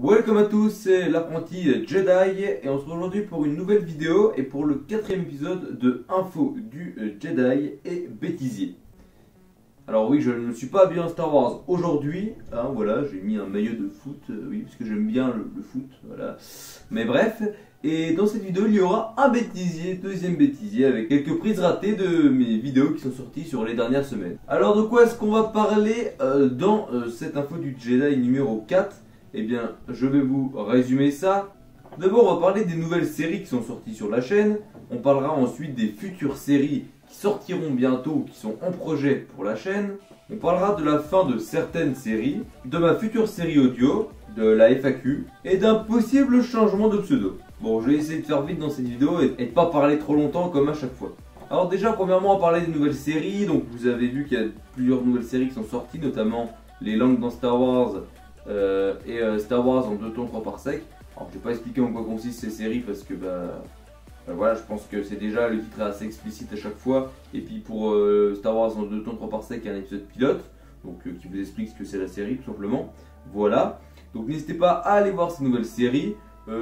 Welcome à tous, c'est l'apprenti Jedi et on se retrouve aujourd'hui pour une nouvelle vidéo et pour le 4ème épisode de Info du Jedi et Bêtisier. Alors oui, je ne me suis pas habillé en Star Wars aujourd'hui, hein, voilà, j'ai mis un maillot de foot, oui, parce que j'aime bien le foot, voilà. Mais bref, et dans cette vidéo il y aura un bêtisier, deuxième bêtisier, avec quelques prises ratées de mes vidéos qui sont sorties sur les dernières semaines. Alors de quoi est-ce qu'on va parler dans cette Info du Jedi numéro 4? Eh bien, je vais vous résumer ça. D'abord, on va parler des nouvelles séries qui sont sorties sur la chaîne. On parlera ensuite des futures séries qui sortiront bientôt ou qui sont en projet pour la chaîne. On parlera de la fin de certaines séries, de ma future série audio, de la FAQ et d'un possible changement de pseudo. Bon, je vais essayer de faire vite dans cette vidéo et de pas parler trop longtemps comme à chaque fois. Alors déjà, premièrement, on va parler des nouvelles séries. Donc, vous avez vu qu'il y a plusieurs nouvelles séries qui sont sorties, notamment Les Langues dans Star Wars, Star Wars en 2 tours 3 par sec. Alors je vais pas expliquer en quoi consistent ces séries parce que voilà, je pense que c'est déjà, le titre est assez explicite à chaque fois. Et puis pour Star Wars en 2 tours 3 par sec, il y a un épisode pilote donc qui vous explique ce que c'est la série tout simplement. Voilà, donc n'hésitez pas à aller voir ces nouvelles séries.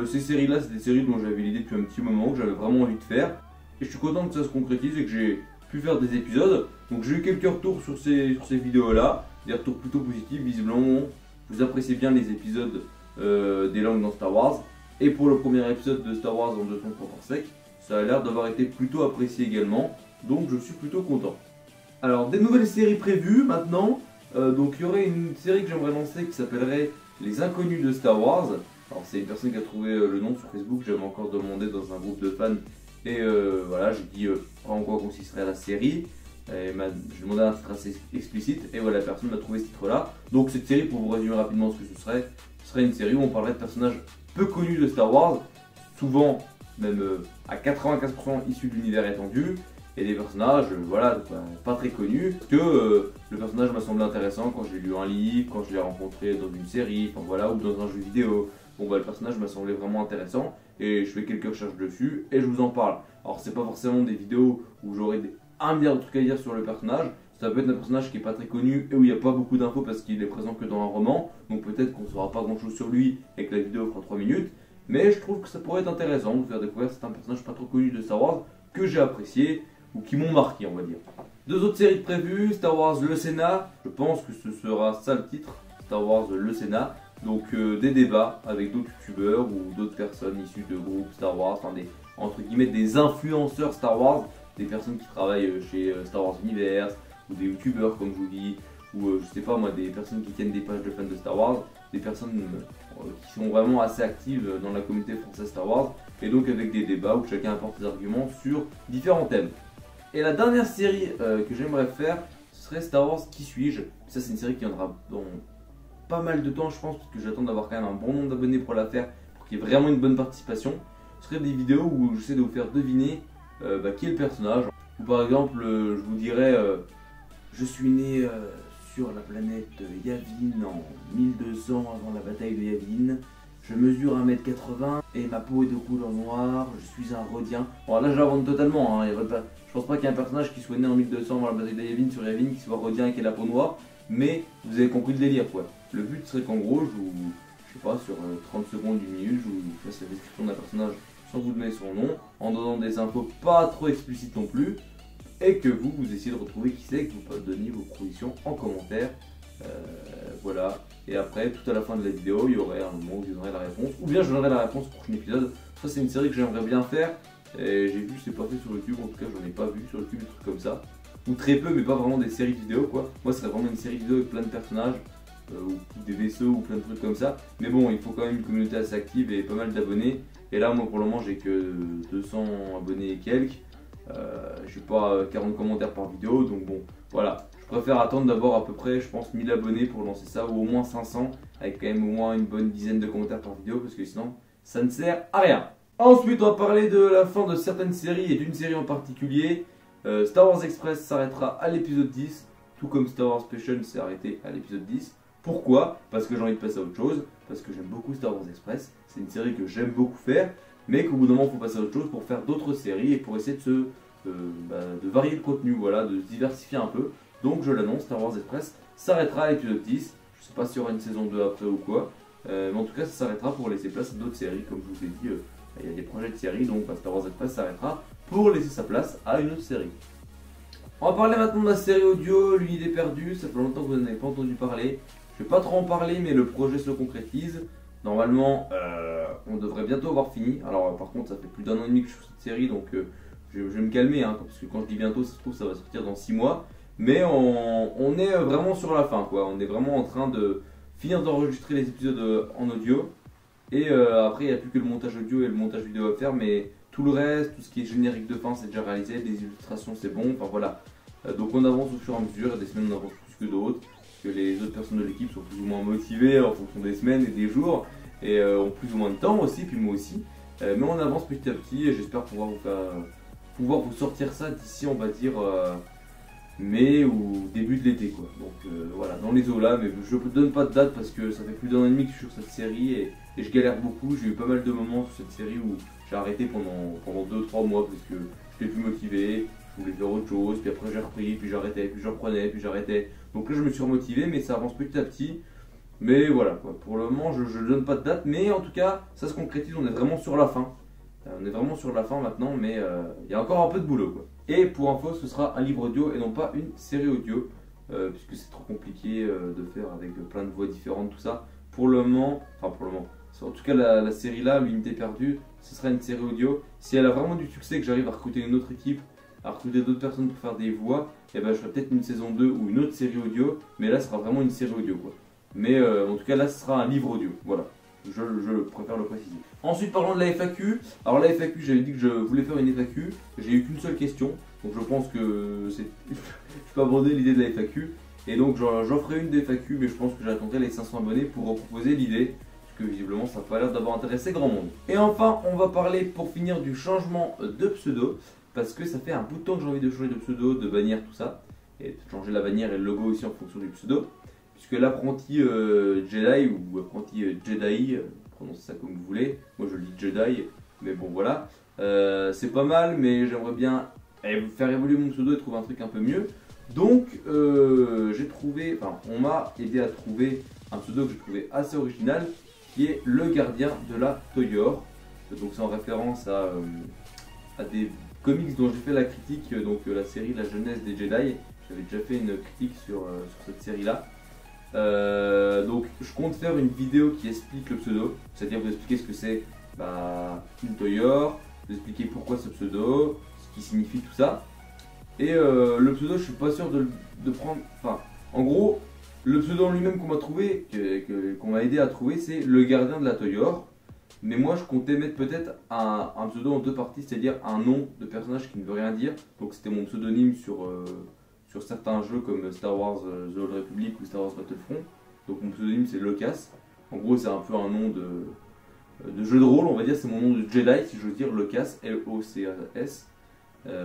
Ces séries là, c'est des séries dont j'avais l'idée depuis un petit moment, que j'avais vraiment envie de faire. Et je suis content que ça se concrétise et que j'ai pu faire des épisodes. Donc j'ai eu quelques retours sur ces vidéos là, des retours plutôt positifs, visiblement. Vous appréciez bien les épisodes des langues dans Star Wars. Et pour le premier épisode de Star Wars en 2 tours 3 par sec, ça a l'air d'avoir été plutôt apprécié également. Donc je suis plutôt content. Alors des nouvelles séries prévues maintenant. Donc il y aurait une série que j'aimerais lancer qui s'appellerait Les Inconnus de Star Wars. Alors c'est une personne qui a trouvé le nom sur Facebook. J'avais encore demandé dans un groupe de fans. Et voilà, j'ai dit en quoi consisterait la série. J'ai demandé un titre assez explicite et voilà, la personne m'a trouvé ce titre là. Donc cette série, pour vous résumer rapidement ce que ce serait une série où on parlerait de personnages peu connus de Star Wars, souvent même à 95% issus de l'univers étendu, et des personnages voilà, pas très connus, parce que le personnage m'a semblé intéressant quand j'ai lu un livre, quand je l'ai rencontré dans une série, enfin voilà, ou dans un jeu vidéo. Bon le personnage m'a semblé vraiment intéressant et je fais quelques recherches dessus et je vous en parle. Alors c'est pas forcément des vidéos où j'aurai un milliard de trucs à dire sur le personnage. Ça peut être un personnage qui est pas très connu et où il n'y a pas beaucoup d'infos parce qu'il est présent que dans un roman. Donc peut-être qu'on ne saura pas grand chose sur lui et que la vidéo fera 3 minutes. Mais je trouve que ça pourrait être intéressant de vous faire découvrir certains personnages pas trop connus de Star Wars que j'ai appréciés ou qui m'ont marqué, on va dire. 2 autres séries prévues, Star Wars Le Sénat. Je pense que ce sera ça le titre, Star Wars Le Sénat. Donc des débats avec d'autres youtubeurs ou d'autres personnes issues de groupes Star Wars, enfin entre guillemets des influenceurs Star Wars. Des personnes qui travaillent chez Star Wars Universe, ou des youtubeurs comme je vous dis, ou je sais pas moi, des personnes qui tiennent des pages de fans de Star Wars, des personnes qui sont vraiment assez actives dans la communauté française Star Wars, et donc avec des débats où chacun apporte des arguments sur différents thèmes. Et la dernière série que j'aimerais faire, ce serait Star Wars Qui suis-je. Ça c'est une série qui viendra dans pas mal de temps je pense, parce que j'attends d'avoir quand même un bon nombre d'abonnés pour la faire, pour qu'il y ait vraiment une bonne participation. Ce serait des vidéos où j'essaie de vous faire deviner qui est le personnage. Ou par exemple, je vous dirais, je suis né sur la planète Yavin en 1200 avant la bataille de Yavin. Je mesure 1m80 et ma peau est de couleur noire. Je suis un Rhodien. Bon, là, je l'invente totalement. Hein, je pense pas qu'il y ait un personnage qui soit né en 1200 avant la bataille de Yavin sur Yavin qui soit Rhodien et qui ait la peau noire. Mais vous avez compris le délire, quoi. Le but serait qu'en gros, je sais pas, sur 30 secondes, 1 minute, je vous fasse la description d'un personnage sans vous donner son nom, en donnant des infos pas trop explicites non plus, et que vous essayez de retrouver qui c'est, que vous donniez vos propositions en commentaire. Voilà, et après, tout à la fin de la vidéo, il y aurait un moment où je donnerai la réponse, ou bien je donnerai la réponse au prochain épisode. Ça, c'est une série que j'aimerais bien faire, et j'ai vu que c'est pas fait sur YouTube, en tout cas, j'en ai pas vu sur YouTube des trucs comme ça, ou très peu, mais pas vraiment des séries vidéo quoi. Moi, ce serait vraiment une série vidéo avec plein de personnages, ou des vaisseaux, ou plein de trucs comme ça, mais bon, il faut quand même une communauté assez active et pas mal d'abonnés. Et là, moi pour le moment, j'ai que 200 abonnés et quelques. J'ai pas 40 commentaires par vidéo, donc bon, voilà. Je préfère attendre d'avoir à peu près, je pense, 1000 abonnés pour lancer ça, ou au moins 500, avec quand même au moins une bonne dizaine de commentaires par vidéo, parce que sinon, ça ne sert à rien. Ensuite, on va parler de la fin de certaines séries, et d'une série en particulier. Star Wars Express s'arrêtera à l'épisode 10, tout comme Star Wars Passion s'est arrêté à l'épisode 10. Pourquoi? Parce que j'ai envie de passer à autre chose, parce que j'aime beaucoup Star Wars Express, c'est une série que j'aime beaucoup faire, mais qu'au bout d'un moment il faut passer à autre chose pour faire d'autres séries et pour essayer de varier le contenu, voilà, de se diversifier un peu. Donc je l'annonce, Star Wars Express s'arrêtera à l'épisode 10, je sais pas s'il y aura une saison 2 après ou quoi, Mais en tout cas, ça s'arrêtera pour laisser place à d'autres séries. Comme je vous l'ai dit, il y a des projets de séries, donc Star Wars Express s'arrêtera pour laisser sa place à une autre série. On va parler maintenant de la série audio, l'unité perdue. Ça fait longtemps que vous n'en avez pas entendu parler. Je vais pas trop en parler, mais le projet se concrétise. Normalement, on devrait bientôt avoir fini. Alors, par contre, ça fait plus d'1 an et demi que je suis sur cette série, donc je vais me calmer, hein, parce que quand je dis bientôt, ça se trouve, ça va sortir dans 6 mois. Mais on est vraiment sur la fin, quoi. On est vraiment en train de finir d'enregistrer les épisodes en audio. Et après, il n'y a plus que le montage audio et le montage vidéo à faire, mais tout le reste, tout ce qui est générique de fin, c'est déjà réalisé. Les illustrations, c'est bon. Enfin voilà. Donc on avance au fur et à mesure. Il y a des semaines, on avance plus que d'autres. Que les autres personnes de l'équipe sont plus ou moins motivées en fonction des semaines et des jours. Et ont plus ou moins de temps aussi, puis moi aussi. Mais on avance petit à petit et j'espère pouvoir vous sortir ça d'ici, on va dire, mai ou début de l'été, quoi. Donc voilà, dans les eaux là, mais je ne vous donne pas de date parce que ça fait plus d'1 an et demi que je suis sur cette série et je galère beaucoup. J'ai eu pas mal de moments sur cette série où j'ai arrêté pendant 2-3 mois parce que je n'étais plus motivé, je voulais faire autre chose, puis après j'ai repris, puis j'arrêtais, puis je reprenais, puis j'arrêtais. Donc là je me suis remotivé, mais ça avance petit à petit. Mais voilà, quoi. Pour le moment je ne donne pas de date, mais en tout cas ça se concrétise, on est vraiment sur la fin. On est vraiment sur la fin maintenant, mais il y a encore un peu de boulot, quoi. Et pour info, ce sera un livre audio et non pas une série audio, puisque c'est trop compliqué de faire avec plein de voix différentes, tout ça. Pour le moment, en tout cas la série là, l'unité perdue, ce sera une série audio. Si elle a vraiment du succès, que j'arrive à recruter une autre équipe, à recruter d'autres personnes pour faire des voix, et ben je ferai peut-être une saison 2 ou une autre série audio, mais là ce sera vraiment une série audio, quoi. Mais en tout cas là ce sera un livre audio, voilà. Je préfère le préciser. Ensuite, parlons de la FAQ. Alors la FAQ, j'avais dit que je voulais faire une FAQ. J'ai eu qu'une seule question, donc je pense que je peux aborder l'idée de la FAQ. Et donc j'en ferai une des FAQ, mais je pense que j'attendrai les 500 abonnés pour proposer l'idée, parce que visiblement ça n'a pas l'air d'avoir intéressé grand monde. Et enfin, on va parler pour finir du changement de pseudo, parce que ça fait un bout de temps que j'ai envie de changer de pseudo, de bannière, tout ça, et de changer la bannière et le logo aussi en fonction du pseudo. Puisque l'apprenti Jedi ou apprenti Jedi, prononcez ça comme vous voulez, moi je le dis Jedi, mais bon voilà, c'est pas mal, mais j'aimerais bien faire évoluer mon pseudo et trouver un truc un peu mieux. Donc on m'a aidé à trouver un pseudo que j'ai trouvé assez original, qui est le gardien de la Toyor. Donc c'est en référence à des comics dont j'ai fait la critique, donc la série La Jeunesse des Jedi. J'avais déjà fait une critique sur cette série là. Donc je compte faire une vidéo qui explique le pseudo, c'est-à-dire vous expliquer ce que c'est une Toyor, vous expliquer pourquoi ce pseudo, ce qui signifie tout ça. Et le pseudo, je suis pas sûr de prendre. Enfin, en gros, le pseudo en lui-même qu'on m'a trouvé, qu'on m'a aidé à trouver, c'est le gardien de la Toyor. Mais moi je comptais mettre peut-être un pseudo en deux parties, c'est-à-dire un nom de personnage qui ne veut rien dire. Donc c'était mon pseudonyme sur certains jeux comme Star Wars The Old Republic ou Star Wars Battlefront. Donc mon pseudonyme c'est Locas. En gros c'est un peu un nom de jeu de rôle, on va dire, c'est mon nom de Jedi si j'ose dire, Locas, L-O-C-A-S.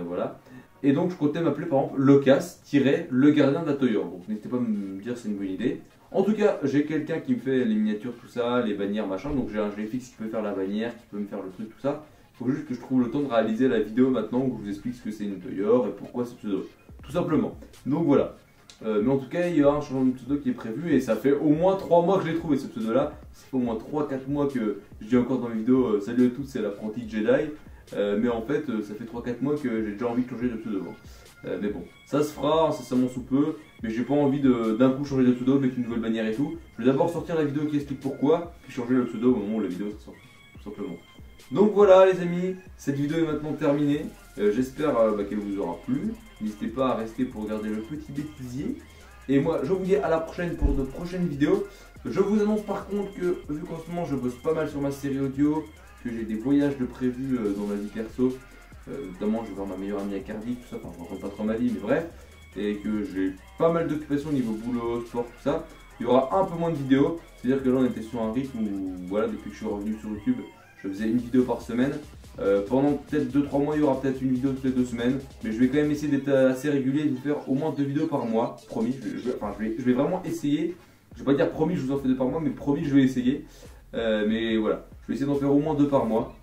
Voilà. Et donc je comptais m'appeler par exemple Locas-le gardien de la Toyor. Donc n'hésitez pas à me dire si c'est une bonne idée. En tout cas, j'ai quelqu'un qui me fait les miniatures, tout ça, les bannières, machin. Donc j'ai un GFX qui peut faire la bannière, qui peut me faire le truc, tout ça. Il faut juste que je trouve le temps de réaliser la vidéo maintenant où je vous explique ce que c'est une Toyor et pourquoi ce pseudo. Tout simplement. Donc voilà. Mais en tout cas, il y a un changement de pseudo qui est prévu et ça fait au moins 3 mois que je l'ai trouvé ce pseudo là. Ça fait au moins 3-4 mois que je dis encore dans mes vidéos salut à tous, c'est l'apprenti Jedi. Mais en fait, ça fait 3-4 mois que j'ai déjà envie de changer de pseudo. Mais bon, ça se fera incessamment sous peu. Mais j'ai pas envie d'un coup changer de pseudo, mettre une nouvelle bannière et tout. Je vais d'abord sortir la vidéo qui explique pourquoi, puis changer le pseudo au moment où la vidéo sort, tout simplement. Donc voilà les amis, cette vidéo est maintenant terminée. J'espère qu'elle vous aura plu. N'hésitez pas à rester pour regarder le petit bêtisier. Et moi je vous dis à la prochaine pour de prochaines vidéos. Je vous annonce par contre que vu qu'en ce moment je bosse pas mal sur ma série audio, que j'ai des voyages de prévus dans ma vie perso, notamment je vais voir ma meilleure amie à Cardiff, tout ça, enfin je raconte pas trop ma vie mais bref, et que j'ai pas mal d'occupations au niveau boulot, sport, tout ça, il y aura un peu moins de vidéos. C'est-à-dire que là on était sur un rythme où voilà, depuis que je suis revenu sur YouTube, je faisais une vidéo par semaine. Pendant peut-être 2-3 mois, il y aura peut-être une vidéo toutes les 2 semaines. Mais je vais quand même essayer d'être assez régulier et de vous faire au moins 2 vidéos par mois. Promis, je vais vraiment essayer. Je vais pas dire promis, je vous en fais 2 par mois, mais promis, je vais essayer. Mais voilà, je vais essayer d'en faire au moins 2 par mois.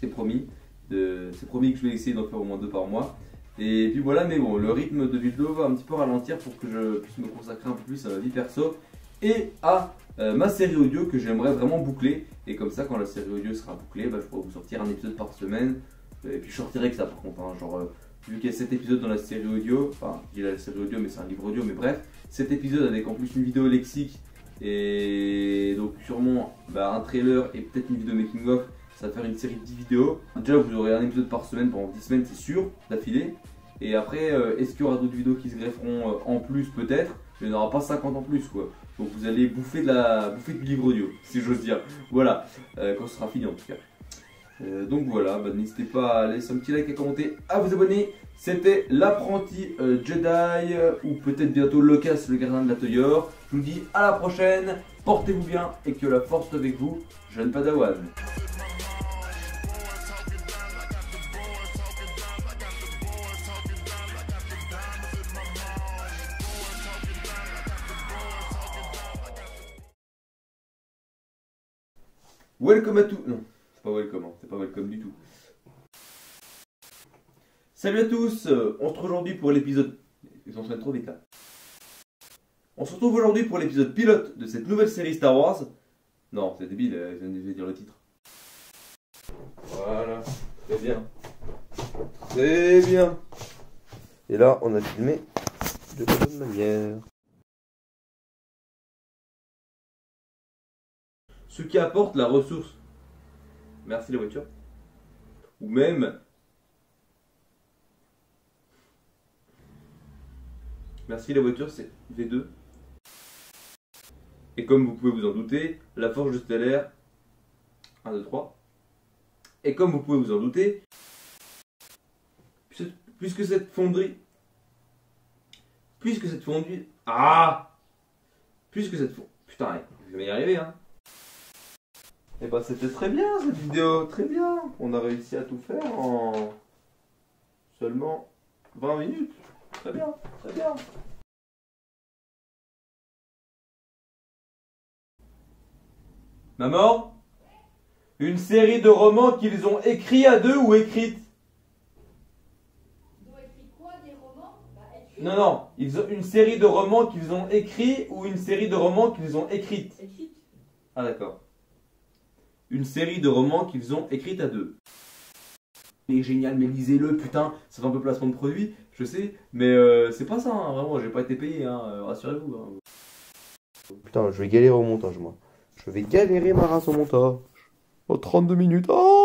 C'est promis. C'est promis que je vais essayer d'en faire au moins 2 par mois. Et puis voilà, mais bon, le rythme de vidéo va un petit peu ralentir pour que je puisse me consacrer un peu plus à ma vie perso et à ma série audio que j'aimerais vraiment boucler. Et comme ça, quand la série audio sera bouclée, bah, je pourrai vous sortir un épisode par semaine. Et puis je sortirai que ça par contre, hein, genre vu qu'il y a 7 épisodes dans la série audio, enfin il y a la série audio mais c'est un livre audio, mais bref, 7 épisodes avec en plus une vidéo lexique et donc sûrement un trailer et peut-être une vidéo making of, ça va faire une série de 10 vidéos. Déjà vous aurez un épisode par semaine pendant 10 semaines c'est sûr, d'affilée. Et après, est-ce qu'il y aura d'autres vidéos qui se grefferont en plus peut-être, mais il n'y en aura pas 50 en plus quoi. Donc vous allez bouffer du livre audio, si j'ose dire. Voilà, quand ce sera fini en tout cas. Donc voilà, n'hésitez pas à laisser un petit like et commenter, à vous abonner. C'était l'apprenti Jedi, ou peut-être bientôt Lucas, le gardien de la Toyor. Je vous dis à la prochaine, portez-vous bien et que la force soit avec vous, jeune Padawan. Welcome à tous. Non, c'est pas welcome, hein. C'est pas welcome du tout. Salut à tous, on se retrouve aujourd'hui pour l'épisode. Ils s'entraînent trop vite là. On se retrouve aujourd'hui pour l'épisode pilote de cette nouvelle série Star Wars. Non, c'est débile, je viens de dire le titre. Voilà, très bien. Très bien. Et là, on a filmé de la bonne manière. Ce qui apporte la ressource. Merci la voiture. Ou même. Merci la voiture, c'est V2. Et comme vous pouvez vous en douter, la forge stellaire. 1, 2, 3. Et comme vous pouvez vous en douter, puisque cette fonderie. Puisque cette fondue. Ah Puisque cette fondue. Putain, je vais y arriver, hein. Et bah c'était très bien cette vidéo, très bien. On a réussi à tout faire en seulement 20 minutes. Très bien, très bien. Maman, une série de romans qu'ils ont écrits à deux ou écrites? Ils ont écrit quoi, des romans? Non, non, ils ont une série de romans qu'ils ont écrits ou une série de romans qu'ils ont écrites? Écrite. Ah d'accord. Une série de romans qu'ils ont écrites à deux. Il est génial, mais lisez-le, putain, ça fait un peu placement de produit, je sais, mais c'est pas ça, hein, vraiment, j'ai pas été payé, hein, rassurez-vous. Hein. Putain, je vais galérer au montage, moi. Je vais galérer ma race au montage. Oh, 32 minutes, oh!